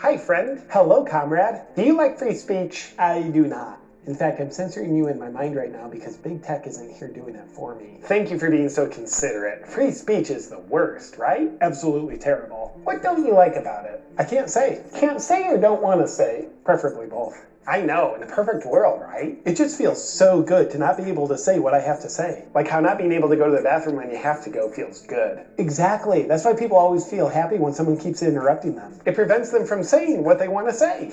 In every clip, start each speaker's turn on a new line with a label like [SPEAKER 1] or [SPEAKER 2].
[SPEAKER 1] Hi, friend. Hello, comrade. Do you like free speech? I do not. In fact, I'm censoring you in my mind right now because big tech isn't here doing it for me. Thank you for being so considerate. Free speech is the worst, right? Absolutely terrible. What don't you like about it? I can't say. Can't say or don't want to say? Preferably both. I know, in a perfect world, right? It just feels so good to not be able to say what I have to say. Like how not being able to go to the bathroom when you have to go feels good. Exactly. That's why people always feel happy when someone keeps interrupting them. It prevents them from saying what they want to say.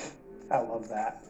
[SPEAKER 1] I love that.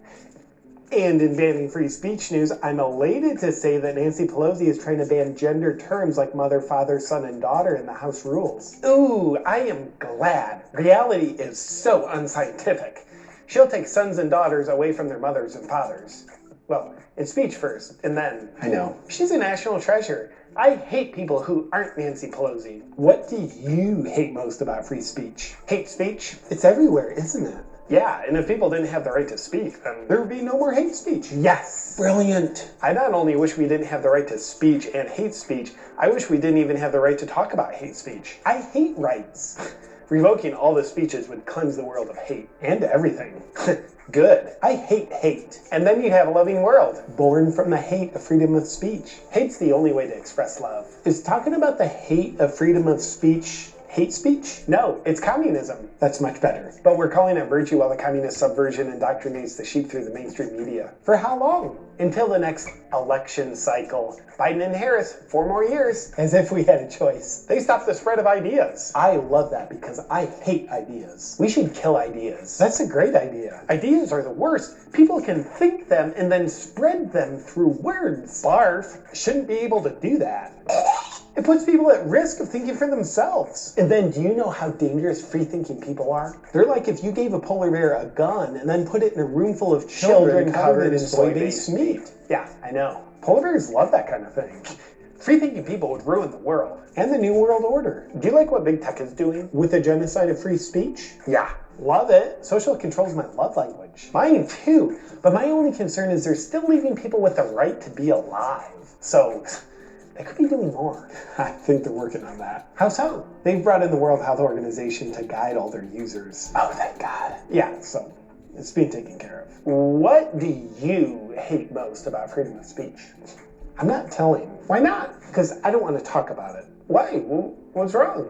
[SPEAKER 1] And in banning free speech news, I'm elated to say that Nancy Pelosi is trying to ban gender terms like mother, father, son, and daughter in the House rules. Ooh, I am glad. Reality is so unscientific. She'll take sons and daughters away from their mothers and fathers. Well, in speech first, and then... I know. She's a national treasure. I hate people who aren't Nancy Pelosi. What do you hate most about free speech? Hate speech? It's everywhere, isn't it? Yeah, and if people didn't have the right to speak, then there would be no more hate speech. Yes! Brilliant! I not only wish we didn't have the right to speech and hate speech, I wish we didn't even have the right to talk about hate speech. I hate rights. Revoking all the speeches would cleanse the world of hate. And everything. Good. I hate hate. And then you'd have a loving world. Born from the hate of freedom of speech. Hate's the only way to express love. Is talking about the hate of freedom of speech hate speech? No, it's communism. That's much better. But we're calling it virtue while the communist subversion indoctrinates the sheep through the mainstream media. For how long? Until the next election cycle. Biden and Harris, 4 more years. As if we had a choice. They stopped the spread of ideas. I love that because I hate ideas. We should kill ideas. That's a great idea. Ideas are the worst. People can think them and then spread them through words. Barf shouldn't be able to do that. It puts people at risk of thinking for themselves. And then do you know how dangerous free-thinking people are? They're like if you gave a polar bear a gun and then put it in a room full of children covered in soy-based meat. Yeah, I know. Polar bears love that kind of thing. Free-thinking people would ruin the world. And the New World Order. Do you like what big tech is doing? With the genocide of free speech? Yeah. Love it. Social control is my love language. Mine too. But my only concern is they're still leaving people with the right to be alive. So... they could be doing more. I think they're working on that. How so? They've brought in the World Health Organization to guide all their users. Oh, thank God. Yeah, so it's being taken care of. What do you hate most about freedom of speech? I'm not telling. Why not? Because I don't want to talk about it. Why? What's wrong?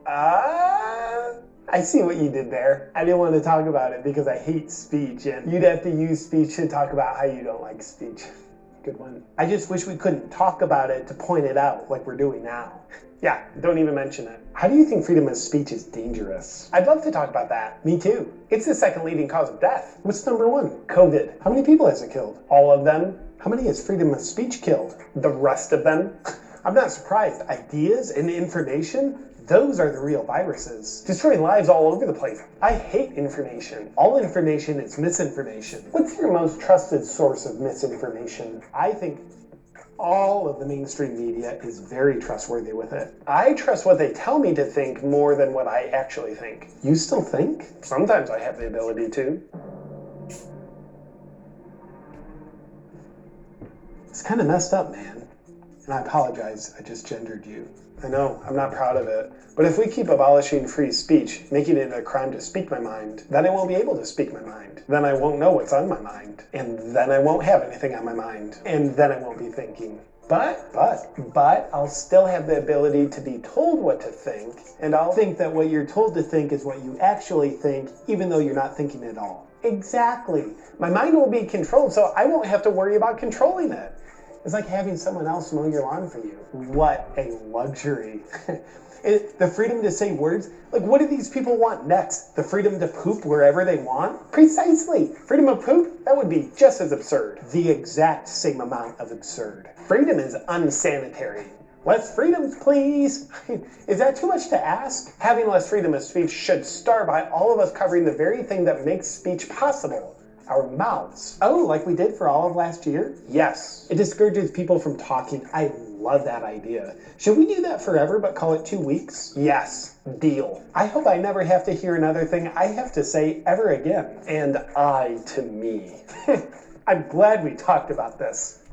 [SPEAKER 1] I see what you did there. I didn't want to talk about it because I hate speech, and you'd have to use speech to talk about how you don't like speech. Good one. I just wish we couldn't talk about it to point it out like we're doing now. Yeah, don't even mention it. How do you think freedom of speech is dangerous? I'd love to talk about that. Me too. It's the second leading cause of death. What's number 1? COVID. How many people has it killed? All of them. How many has freedom of speech killed? The rest of them. I'm not surprised. Ideas and information? Those are the real viruses. Destroying lives all over the place. I hate information. All information is misinformation. What's your most trusted source of misinformation? I think all of the mainstream media is very trustworthy with it. I trust what they tell me to think more than what I actually think. You still think? Sometimes I have the ability to. It's kind of messed up, man. And I apologize, I just gendered you. I know, I'm not proud of it. But if we keep abolishing free speech, making it a crime to speak my mind, then I won't be able to speak my mind. Then I won't know what's on my mind. And then I won't have anything on my mind. And then I won't be thinking. But I'll still have the ability to be told what to think, and I'll think that what you're told to think is what you actually think, even though you're not thinking at all. Exactly. My mind will be controlled, so I won't have to worry about controlling it. It's like having someone else mow your lawn for you. What a luxury. The freedom to say words, like what do these people want next? The freedom to poop wherever they want? Precisely. Freedom of poop? That would be just as absurd. The exact same amount of absurd. Freedom is unsanitary. Less freedom, please. Is that too much to ask? Having less freedom of speech should start by all of us covering the very thing that makes speech possible. Our mouths. Oh, like we did for all of last year? Yes. It discourages people from talking. I love that idea. Should we do that forever but call it 2 weeks? Yes. Deal. I hope I never have to hear another thing I have to say ever again. And I to me. I'm glad we talked about this.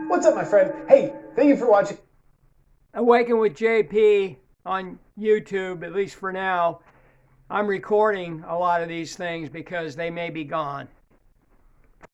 [SPEAKER 1] What's up, my friend? Hey, thank you for watching.
[SPEAKER 2] Awaken with JP. on YouTube, at least for now, I'm recording a lot of these things because they may be gone.